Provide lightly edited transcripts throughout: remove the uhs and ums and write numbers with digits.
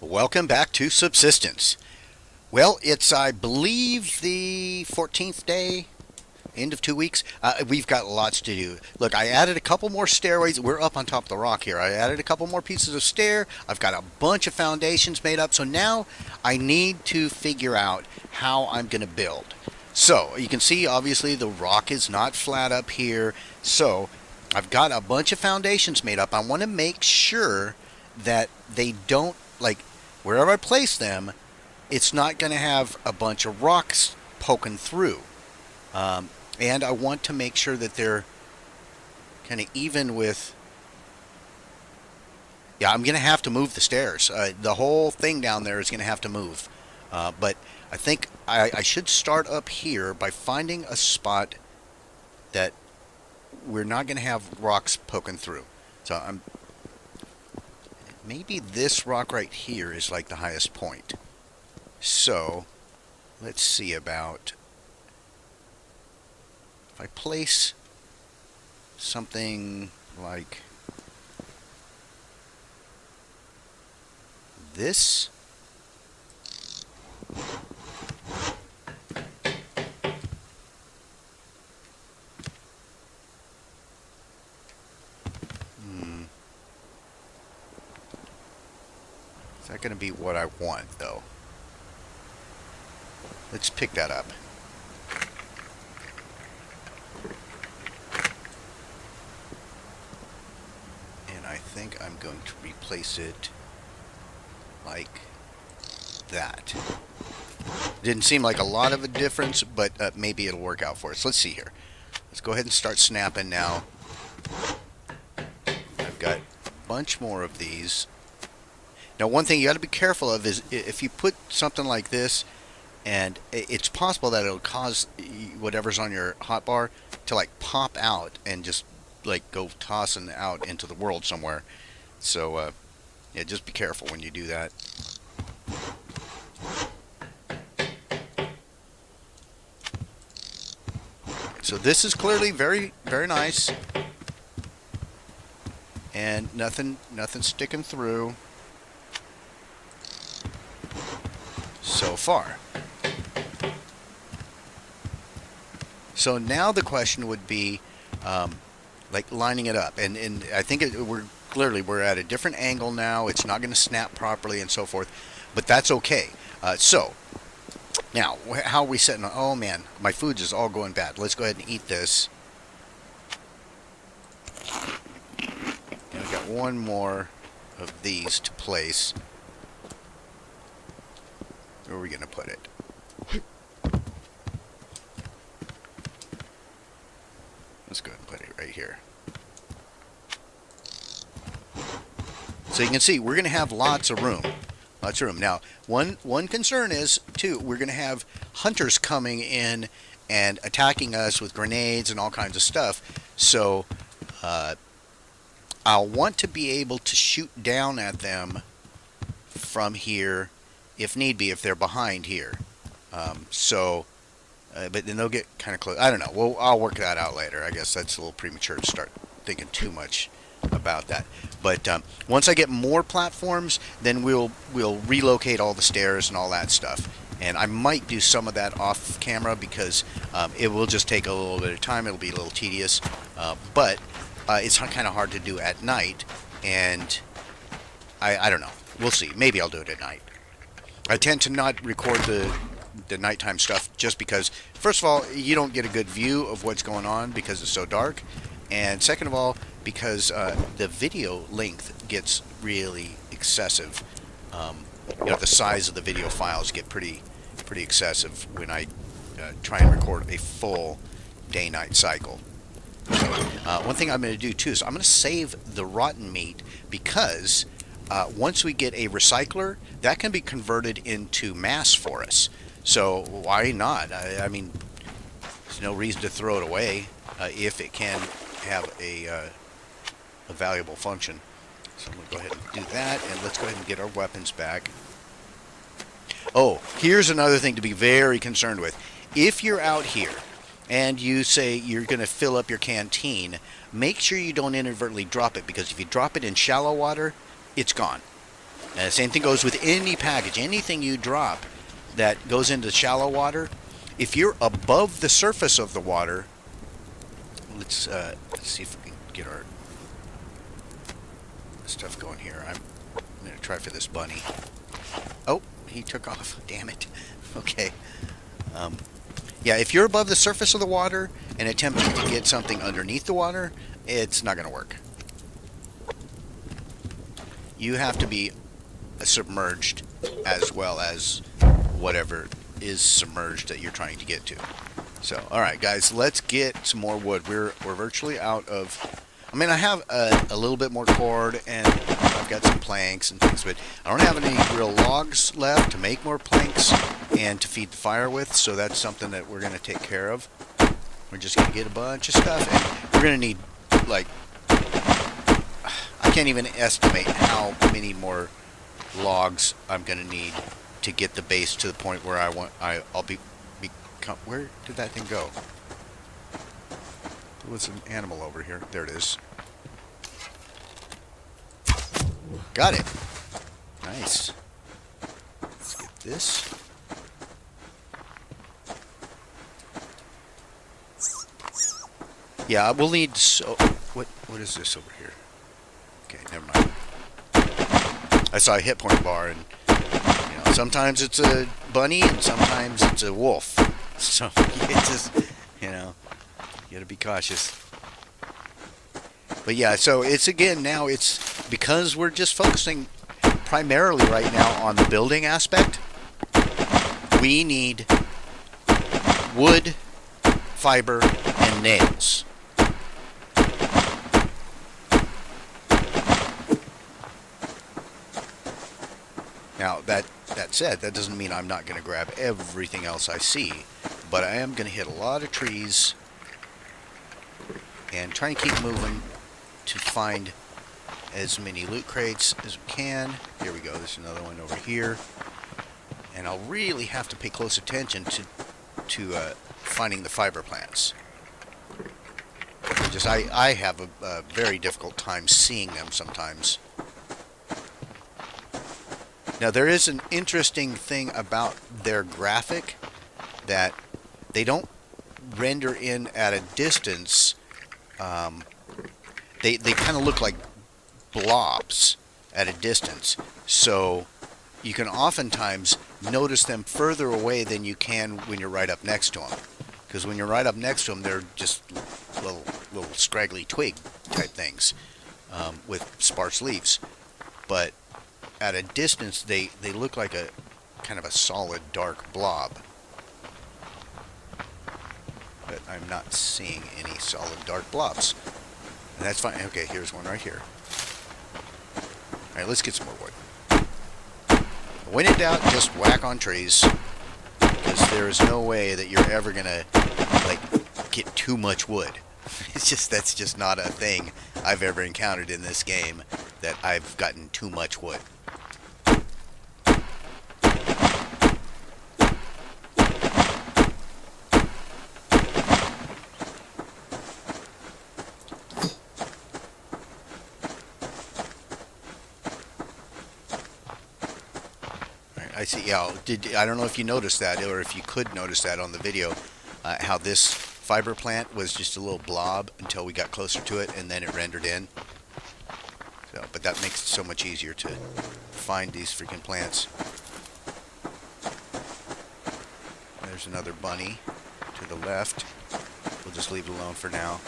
Welcome back to Subsistence. Well, it's, I believe, the 14th day, end of 2 weeks. We've got lots to do. Look, I added a couple more stairways. We're up on top of the rock here. I added a couple more pieces of stair. I've got a bunch of foundations made up. So now I need to figure out how I'm going to build. So you can see, obviously, the rock is not flat up here. So I've got a bunch of foundations made up. I want to make sure that they don't, like, wherever I place them, it's not going to have a bunch of rocks poking through. And I want to make sure that they're kind of even with... Yeah, I'm going to have to move the stairs. The whole thing down there is going to have to move. But I think I should start up here by finding a spot that we're not going to have rocks poking through. So maybe this rock right here is like the highest point. So let's see about if I place something like this. Is that going to be what I want, though? Let's pick that up. And I think I'm going to replace it like that. Didn't seem like a lot of a difference, but maybe it'll work out for us. Let's see here. Let's go ahead and start snapping now. I've got a bunch more of these. Now, one thing you got to be careful of is if you put something like this, and it's possible that it'll cause whatever's on your hotbar to like pop out and just like go tossing out into the world somewhere. So yeah, just be careful when you do that. So this is clearly very, very nice, and nothing sticking through so far. So now the question would be, like lining it up, and I think we're at a different angle now. It's not going to snap properly and so forth, but that's okay. So now, how are we setting? Oh man, my food is all going bad. Let's go ahead and eat this. And I've got one more of these to place. Where are we going to put it? Let's go ahead and put it right here. So you can see we're going to have lots of room. Lots of room. Now, one concern is, too, we're going to have hunters coming in and attacking us with grenades and all kinds of stuff. So I'll want to be able to shoot down at them from here if need be, if they're behind here. But then they'll get kind of close. I don't know. Well, I'll work that out later. I guess that's a little premature to start thinking too much about that. But once I get more platforms, then we'll relocate all the stairs and all that stuff. And I might do some of that off camera because it will just take a little bit of time. It'll be a little tedious. But it's kind of hard to do at night. And I don't know. We'll see. Maybe I'll do it at night. I tend to not record the nighttime stuff just because, first of all, you don't get a good view of what's going on because it's so dark, and second of all, because the video length gets really excessive. The size of the video files get pretty excessive when I try and record a full day-night cycle. So one thing I'm going to do too is I'm going to save the rotten meat because once we get a recycler, that can be converted into mass for us. So why not? I mean, there's no reason to throw it away if it can have a valuable function. So I'm going to go ahead and do that, and let's go ahead and get our weapons back. Oh, here's another thing to be very concerned with. If you're out here and you say you're going to fill up your canteen, make sure you don't inadvertently drop it, because if you drop it in shallow water, it's gone. Same thing goes with any package, anything you drop that goes into shallow water. If you're above the surface of the water, let's see if we can get our stuff going here. I'm going to try for this bunny. Oh, he took off. Damn it. Okay. Yeah, if you're above the surface of the water and attempting to get something underneath the water, it's not going to work. You have to be submerged as well as whatever is submerged that you're trying to get to. So, all right, guys, let's get some more wood. We're virtually out of. I mean, I have a little bit more cord, and I've got some planks and things, but I don't have any real logs left to make more planks and to feed the fire with. So that's something that we're going to take care of. We're just going to get a bunch of stuff, and we're going to need, like, I can't even estimate how many more logs I'm going to need to get the base to the point where I'll become. Where did that thing go? There was an animal over here. There it is. Got it. Nice. Let's get this. Yeah, we'll need. So, what is this over here? Okay, never mind. I saw a hit point bar, and sometimes it's a bunny and sometimes it's a wolf. So you just, you gotta be cautious. But yeah, so it's again now it's because we're just focusing primarily right now on the building aspect. We need wood, fiber, and nails. Now, that said, that doesn't mean I'm not going to grab everything else I see, but I am going to hit a lot of trees and try and keep moving to find as many loot crates as we can. Here we go. There's another one over here. And I'll really have to pay close attention to finding the fiber plants. Just I have a very difficult time seeing them sometimes. Now, there is an interesting thing about their graphic that they don't render in at a distance. They kind of look like blobs at a distance. So you can oftentimes notice them further away than you can when you're right up next to them. Because when you're right up next to them, they're just little scraggly twig type things with sparse leaves. But at a distance, they look like a kind of a solid dark blob. But I'm not seeing any solid dark blobs. And that's fine. Okay, here's one right here. Alright, let's get some more wood. When in doubt, just whack on trees. Because there is no way that you're ever going to, get too much wood. That's just not a thing I've ever encountered in this game, that I've gotten too much wood. I see. Yeah, I don't know if you noticed that, or if you could notice that on the video, how this fiber plant was just a little blob until we got closer to it, and then it rendered in. So, but that makes it so much easier to find these freaking plants. There's another bunny to the left. We'll just leave it alone for now.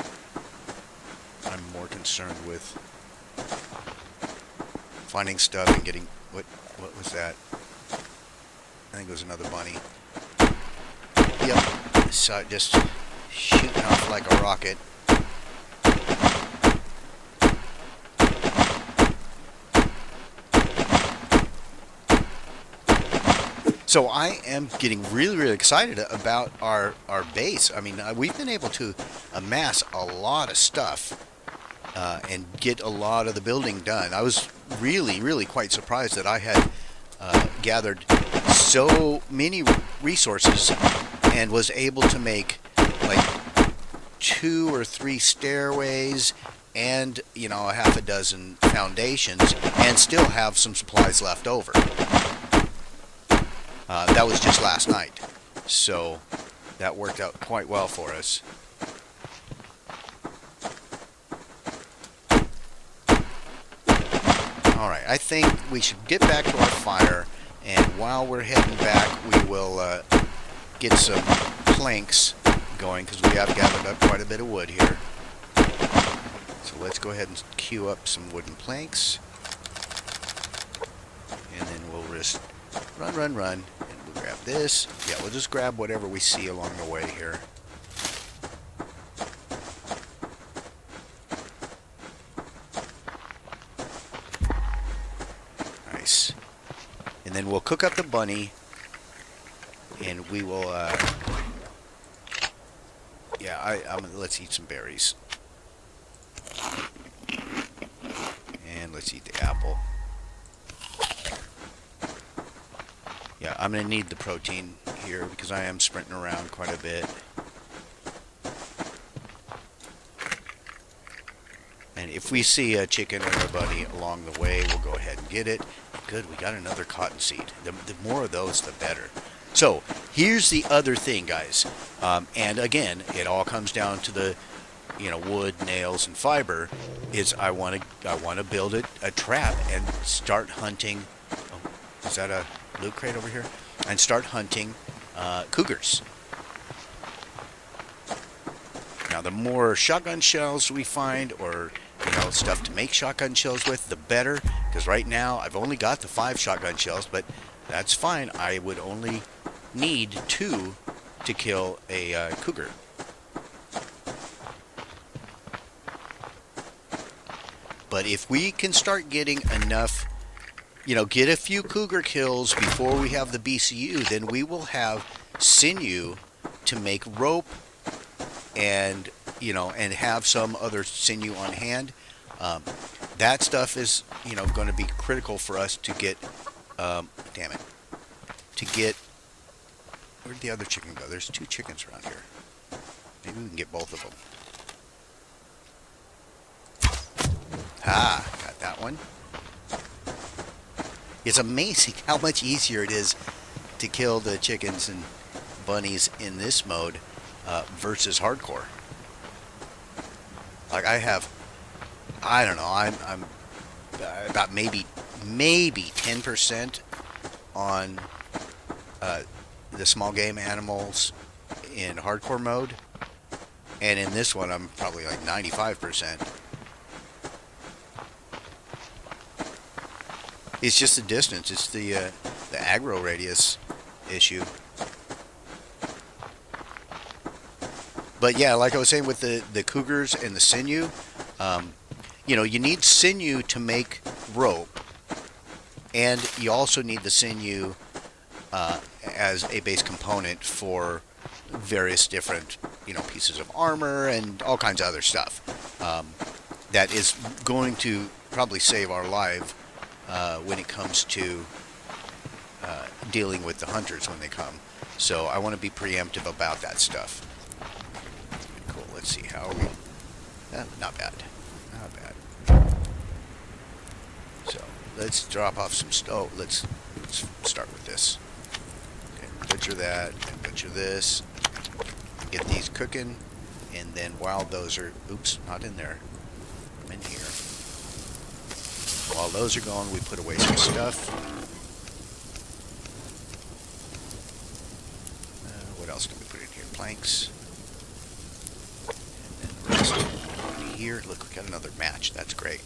I'm more concerned with finding stuff and getting what was that? I think it was another bunny. Yep, saw it just shooting off like a rocket. So I am getting really, really excited about our base. I mean, we've been able to amass a lot of stuff and get a lot of the building done. I was really, really quite surprised that I had gathered so many resources and was able to make like 2 or 3 stairways and a half a dozen foundations, and still have some supplies left over. That was just last night, so that worked out quite well for us. Alright, I think we should get back to our fire, and while we're heading back, we will get some planks going, because we have gathered up quite a bit of wood here. So let's go ahead and queue up some wooden planks, and then we'll just run, and we'll grab this. Yeah, we'll just grab whatever we see along the way here. Nice. And then we'll cook up the bunny, and we will, let's eat some berries. And let's eat the apple. Yeah, I'm going to need the protein here because I am sprinting around quite a bit. And if we see a chicken or a bunny along the way, we'll go ahead and get it. Good, we got another cottonseed. The more of those, the better. So, here's the other thing, guys. And again, it all comes down to the wood, nails, and fiber. Is I want to build a trap and start hunting. Oh, is that a loot crate over here? And start hunting cougars. Now, the more shotgun shells we find, or stuff to make shotgun shells with, the better. Because right now I've only got the 5 shotgun shells, but that's fine. I would only need 2 to kill a cougar. But if we can start getting enough, get a few cougar kills before we have the BCU, then we will have sinew to make rope and, and have some other sinew on hand. That stuff is, going to be critical for us to get, where'd the other chicken go? There's 2 chickens around here. Maybe we can get both of them. Ah, got that one. It's amazing how much easier it is to kill the chickens and bunnies in this mode versus hardcore. Like I don't know, I'm about maybe 10% on the small game animals in hardcore mode, and in this one I'm probably like 95%. It's just the distance. It's the aggro radius issue. But yeah, like I was saying with the cougars and the sinew, you need sinew to make rope, and you also need the sinew as a base component for various different, pieces of armor and all kinds of other stuff. That is going to probably save our life when it comes to dealing with the hunters when they come. So I want to be preemptive about that stuff. Cool, let's see, how are we? Not bad. Not bad. So let's drop off some stove. Let's start with this. Okay, butcher that, and butcher this. Get these cooking, and then while those are, oops, not in there. I'm in here. While those are going, we put away some stuff. What else can we put in here? Planks. And then the rest here. Look, we got another match. That's great.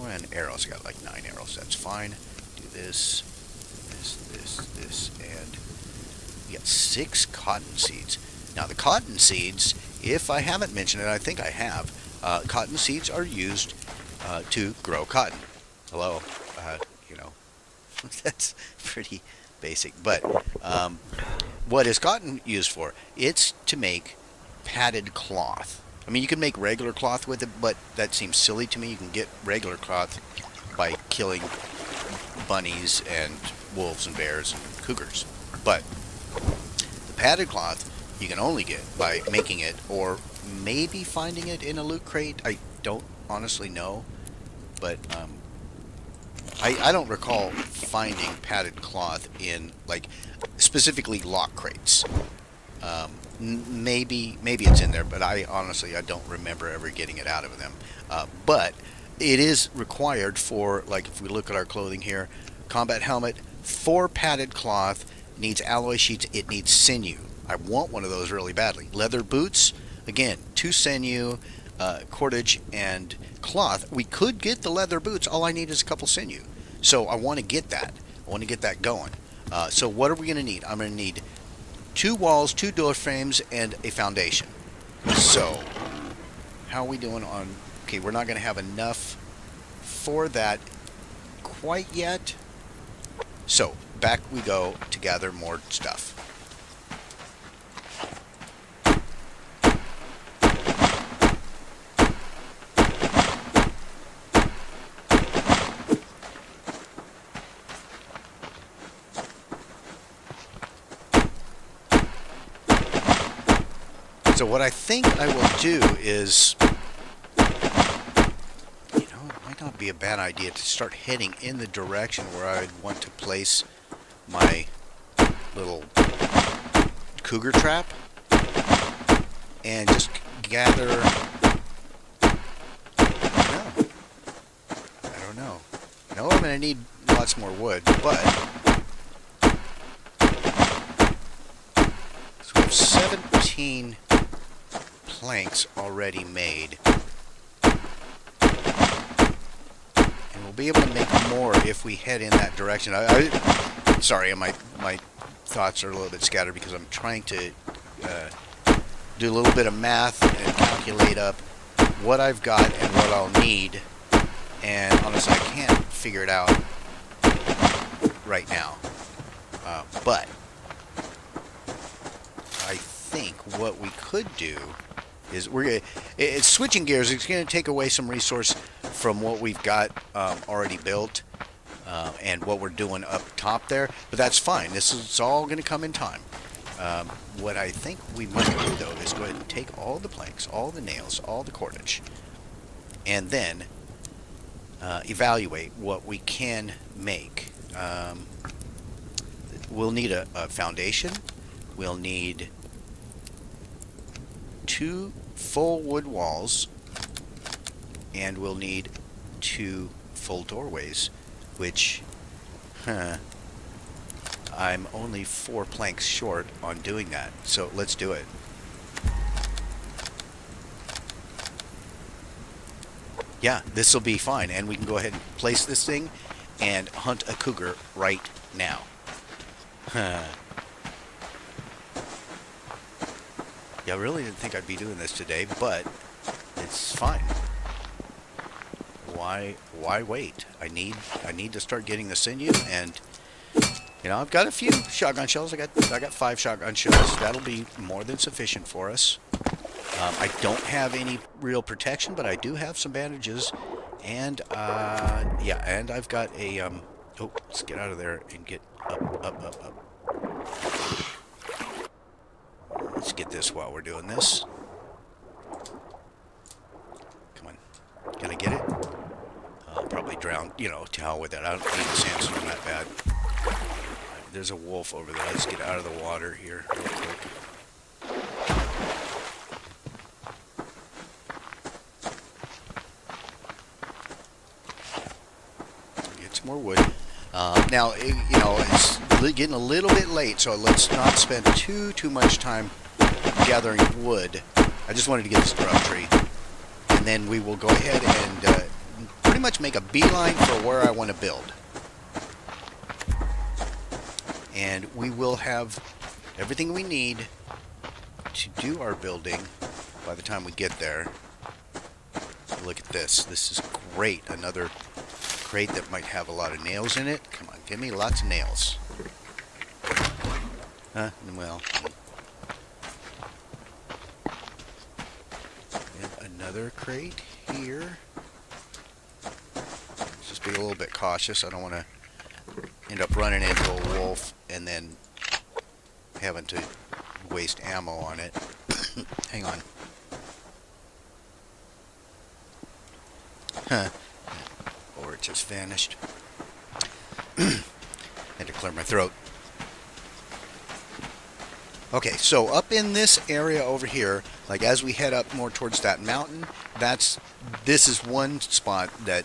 And arrows. I got like 9 arrows. That's fine. Do this, and we got 6 cotton seeds. Now the cotton seeds, if I haven't mentioned it, I think I have. Cotton seeds are used to grow cotton. Hello, that's pretty basic. But what is cotton used for? It's to make padded cloth. I mean, you can make regular cloth with it, but that seems silly to me. You can get regular cloth by killing bunnies and wolves and bears and cougars. But the padded cloth you can only get by making it or maybe finding it in a loot crate. I don't honestly know, but I don't recall finding padded cloth in, like, specifically lock crates. Maybe it's in there, but I honestly I don't remember ever getting it out of them. But it is required for, like, if we look at our clothing here, combat helmet, 4 padded cloth, needs alloy sheets, it needs sinew. I want one of those really badly. Leather boots, again, 2 sinew, cordage, and cloth. We could get the leather boots. All I need is a couple sinew. So I want to get that. I want to get that going. So what are we going to need? I'm going to need 2 walls, 2 door frames, and a foundation. So how are we doing on... Okay, we're not going to have enough for that quite yet. So back we go to gather more stuff. So what I think I will do is, it might not be a bad idea to start heading in the direction where I would want to place my little cougar trap and just gather. I don't know. I know I'm going to need lots more wood, but so we have 17 planks already made, and we'll be able to make more if we head in that direction. Sorry, my thoughts are a little bit scattered because I'm trying to do a little bit of math and calculate up what I've got and what I'll need, and honestly I can't figure it out right now, but I think what we could do is it's switching gears. It's going to take away some resource from what we've got already built and what we're doing up top there, but that's fine. This is all going to come in time. What I think we might do though is go ahead and take all the planks, all the nails, all the cordage, and then evaluate what we can make. We'll need a foundation. We'll need 2 full wood walls, and we'll need 2 full doorways, which I'm only 4 planks short on doing that, so let's do it. Yeah, this will be fine, and we can go ahead and place this thing and hunt a cougar right now. Yeah, I really didn't think I'd be doing this today, but it's fine. Why wait? I need to start getting the sinew, and I've got a few shotgun shells. I got 5 shotgun shells. That'll be more than sufficient for us. I don't have any real protection, but I do have some bandages, and yeah, and I've got a oh, let's get out of there and get up. Let's get this while we're doing this. Come on. Can I get it? I'll probably drown, to hell with it. I don't need the sandstorm that bad. There's a wolf over there. Let's get out of the water here real quick. Get some more wood. Now, it's getting a little bit late, so let's not spend too much time gathering wood. I just wanted to get this grub tree, and then we will go ahead and pretty much make a beeline for where I want to build, and we will have everything we need to do our building by the time we get there. Look at this. This is great. Another crate that might have a lot of nails in it. Come on, give me lots of nails. Well, and another crate here. Let's just be a little bit cautious. I don't want to end up running into a wolf and then having to waste ammo on it. Hang on. Or it just vanished. Had to clear my throat. Okay, so up in this area over here, like as we head up more towards that mountain, this is one spot that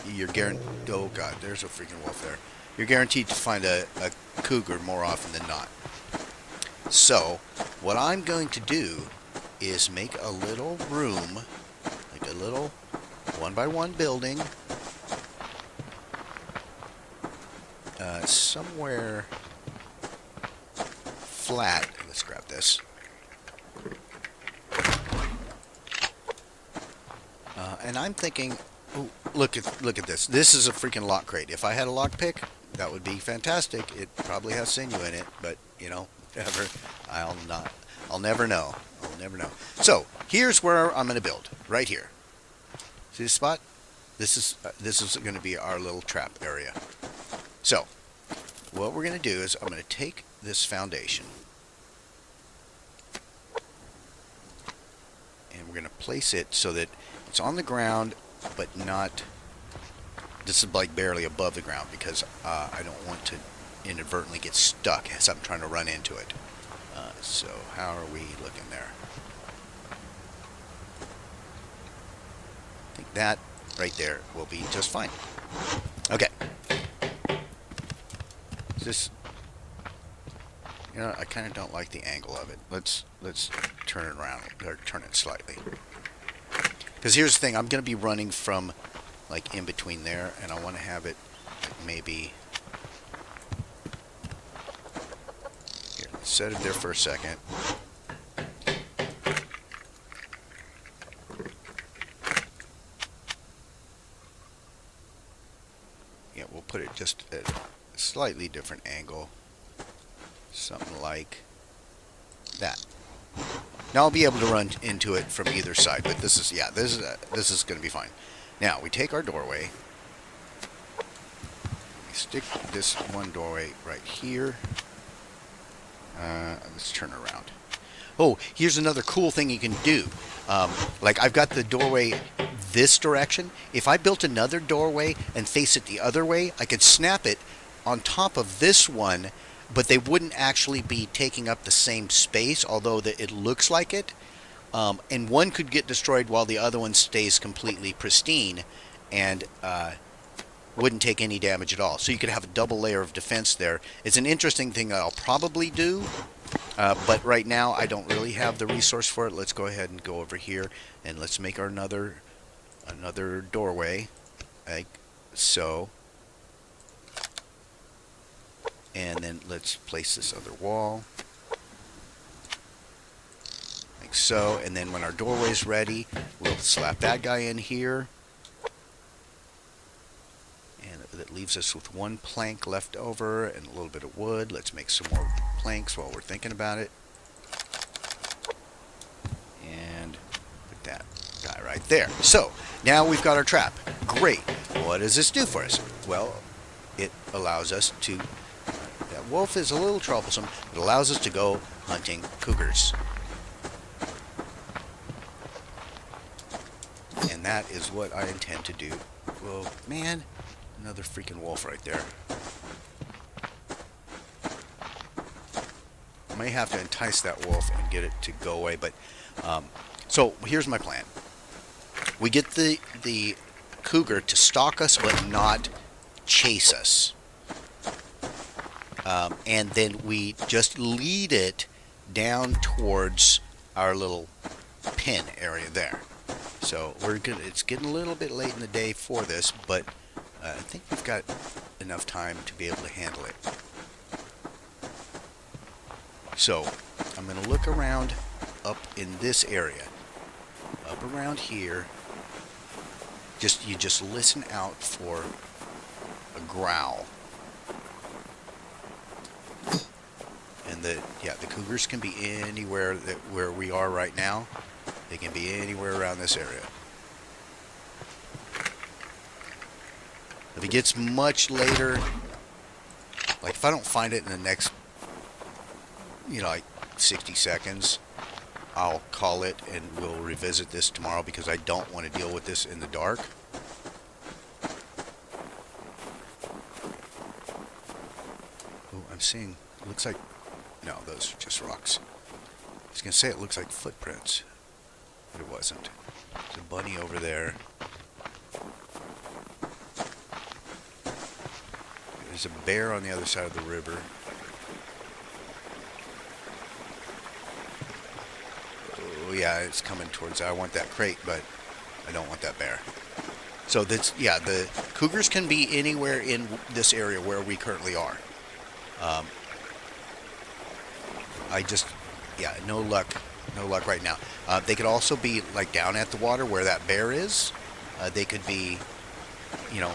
you're guaranteed. Oh God, there's a freaking wolf there. You're guaranteed to find a cougar more often than not. So, what I'm going to do is make a little room, like a little one-by-one building, somewhere flat. Let's grab this. And I'm thinking, oh, look at this. This is a freaking lock crate. If I had a lock pick, that would be fantastic. It probably has sinew in it, but you know, whatever. I'll never know. I'll never know. So here's where I'm going to build. Right here. See this spot? This is going to be our little trap area. So what we're going to do is I'm going to take this foundation and we're going to place it so that it's on the ground, but not. This is like barely above the ground because I don't want to inadvertently get stuck as I'm trying to run into it. So how are we looking there? I think that right there will be just fine. Okay. This, you know, I kind of don't like the angle of it. Let's turn it around, or turn it slightly. Because here's the thing, I'm going to be running from like in between there, and I want to have it maybe here. Let's set it there for a second. Yeah, we'll put it just at a slightly different angle, something like that. Now I'll be able to run into it from either side, but this is going to be fine. Now we take our doorway, we stick this one doorway right here. Let's turn around. Oh, here's another cool thing you can do. Like I've got the doorway this direction. If I built another doorway and face it the other way, I could snap it on top of this one, but they wouldn't actually be taking up the same space, although it looks like it. And one could get destroyed while the other one stays completely pristine and wouldn't take any damage at all. So you could have a double layer of defense there. It's an interesting thing I'll probably do, but right now I don't really have the resource for it. Let's go ahead and go over here and let's make our another doorway, like so. And then let's place this other wall. Like so, and then when our doorway's ready, we'll slap that guy in here. And that leaves us with one plank left over and a little bit of wood. Let's make some more planks while we're thinking about it. And put that guy right there. So, now we've got our trap. Great. What does this do for us? Well, it allows us to... that wolf is a little troublesome. It allows us to go hunting cougars. And that is what I intend to do. Well, man, another freaking wolf right there. I may have to entice that wolf and get it to go away, but so here's my plan. We get the cougar to stalk us but not chase us. And then we just lead it down towards our little pen area there. So it's getting a little bit late in the day for this, but I think we've got enough time to be able to handle it. So I'm going to look around up in this area, up around here. You just listen out for a growl. And the cougars can be anywhere where we are right now. They can be anywhere around this area. If it gets much later, like if I don't find it in the next, like 60 seconds, I'll call it and we'll revisit this tomorrow because I don't want to deal with this in the dark. Oh, I'm seeing. Looks like. No, those are just rocks. I was gonna say it looks like footprints, but it wasn't. There's a bunny over there. There's a bear on the other side of the river. Oh yeah, it's coming towards. I want that crate, but I don't want that bear. So that's, yeah, the cougars can be anywhere in this area where we currently are. I just, yeah, no luck right now. They could also be like down at the water where that bear is. They could be, you know,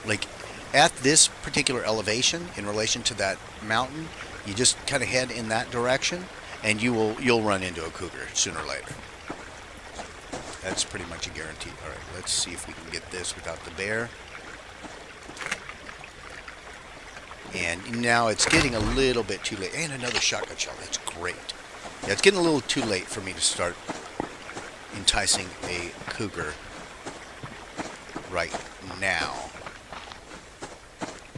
like at this particular elevation in relation to that mountain. You just kind of head in that direction, and you'll run into a cougar sooner or later. That's pretty much a guarantee. All right, let's see if we can get this without the bear. And now it's getting a little bit too late. And another shotgun shell. That's great. Yeah, it's getting a little too late for me to start enticing a cougar right now.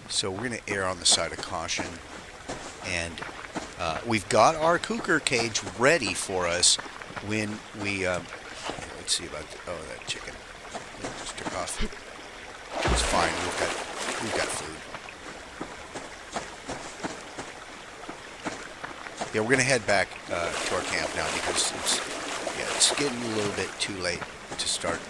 So we're going to err on the side of caution. And we've got our cougar cage ready for us when we... let's see about... Oh, that chicken. It just took off. It's fine. We've got food. Yeah, we're going to head back to our camp now because it's getting a little bit too late to start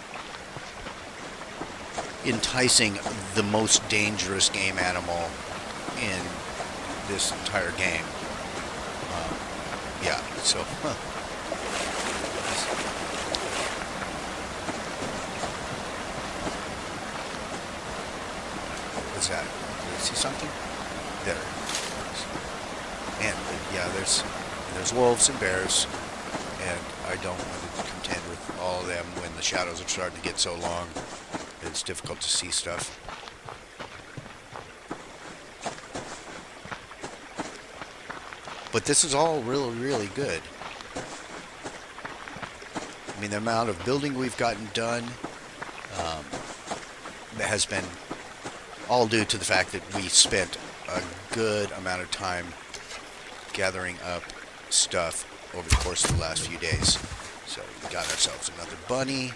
enticing the most dangerous game animal in this entire game. Yeah, so... What's that? Did I see something? There. And yeah, there's wolves and bears, and I don't want to contend with all of them when the shadows are starting to get so long that it's difficult to see stuff. But this is all really, really good. I mean, the amount of building we've gotten done that has been all due to the fact that we spent a good amount of time gathering up stuff over the course of the last few days. So we got ourselves another bunny.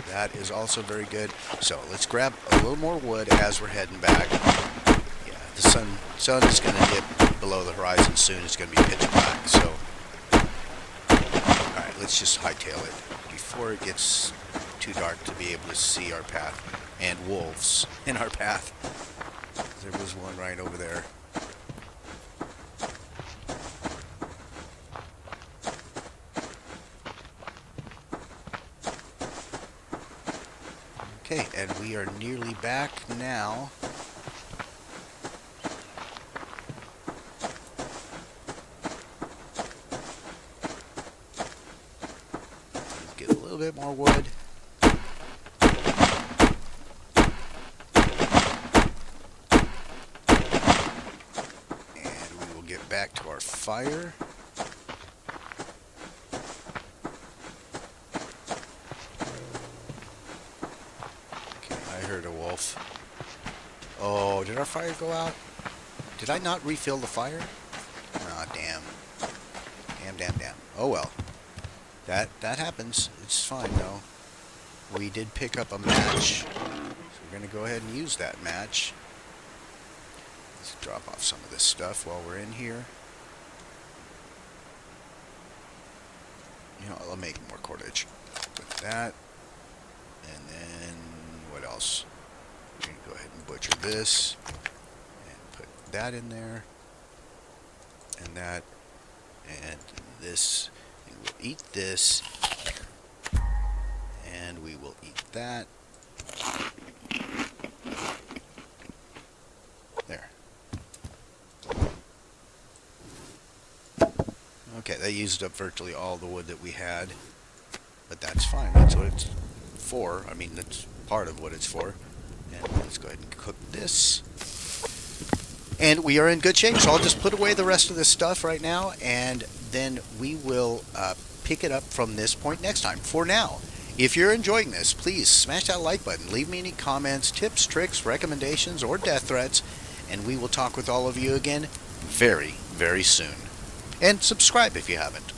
That is also very good. So let's grab a little more wood as we're heading back. Yeah, the sun is going to dip below the horizon soon. It's going to be pitch black. So, all right, let's just hightail it before it gets too dark to be able to see our path and wolves in our path. There was one right over there. Okay, and we are nearly back now. Let's get a little bit more wood. Back to our fire. Okay, I heard a wolf. Oh, did our fire go out? Did I not refill the fire? Aw, damn. Damn. Oh well. That happens. It's fine though. We did pick up a match. So we're gonna go ahead and use that match. Let's drop off some of this stuff while we're in here. You know, I'll make more cordage. Put that. And then, what else? We're going to go ahead and butcher this. And put that in there. And that. And this. And we'll eat this. And we will eat that. There. Okay, that used up virtually all the wood that we had, but that's fine. That's what it's for. I mean, that's part of what it's for. And let's go ahead and cook this. And we are in good shape, so I'll just put away the rest of this stuff right now, and then we will pick it up from this point next time. For now, If you're enjoying this, please smash that like button. Leave me any comments, tips, tricks, recommendations, or death threats, and we will talk with all of you again very, very soon. And subscribe if you haven't.